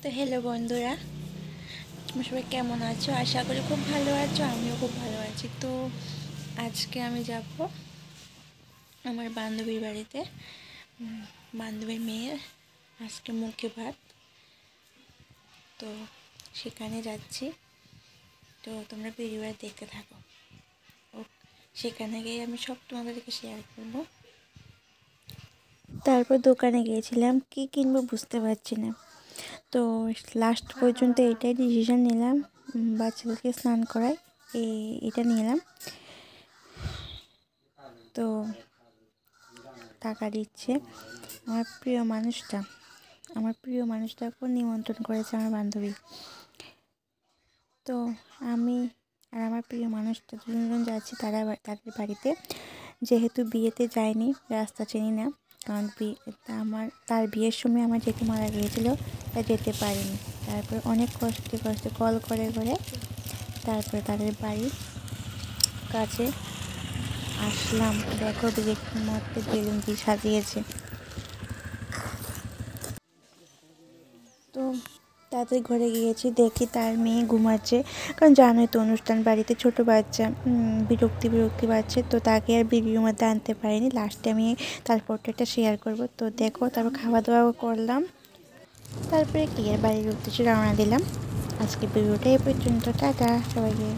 তো হ্যালো বন্ধুরা, তোমরা সবাই কেমন আছো? আশা করি খুব ভালো আছো। আমিও খুব ভালো আছি। তো আজকে আমি যাব আমার বান্ধবীর বাড়িতে। বান্ধবীর মেয়ের আজকে মুখে ভাত, তো সেখানে যাচ্ছি। তো তোমরা ভিডিওটা দেখতে থাকো। ও সেখানে গিয়ে আমি সব তোমাদেরকে শেয়ার করবো। তারপর দোকানে গিয়েছিলাম, কি কিনবো বুঝতে পারছি না। তো লাস্ট পর্যন্ত এটাই ডিসিশন নিলাম, বাচ্চাদেরকে স্নান করাই এটা নিলাম। তো টাকা দিচ্ছে আমার প্রিয় মানুষটাকেও নিমন্ত্রণ করেছে আমার বান্ধবী। তো আমি আর আমার প্রিয় মানুষটা দুজন যাচ্ছি তাদের বাড়িতে। যেহেতু বিয়েতে যাইনি, রাস্তা চিনি না, কারণ তার বিয়ের সময় আমার জেঠু মারা গিয়েছিল, তাই যেতে পারিনি। তারপর অনেক কষ্টে কল করে তারপরে তাদের বাড়ির কাছে আসলাম। দেখো বিয়ের মধ্যে বেলুন দিয়ে সাজিয়েছে। তো তাদের ঘরে গিয়েছি, দেখি তার মেয়ে ঘুমাচ্ছে। কারণ জানোই তো, অনুষ্ঠান বাড়িতে ছোট বাচ্চা, বিরক্তি বাচ্চা, তো তাকে আর ভিডিওর মধ্যে আনতে পারিনি। লাস্টে আমি তার ফটোটা শেয়ার করব। তো দেখো, তারপর খাওয়া দাওয়া করলাম, তারপরে ক্লিয়ার বাড়ির উদ্দেশ্যে রওনা দিলাম। আজকে ভিডিওটা এই পর্যন্ত। টাটা সবাইকে।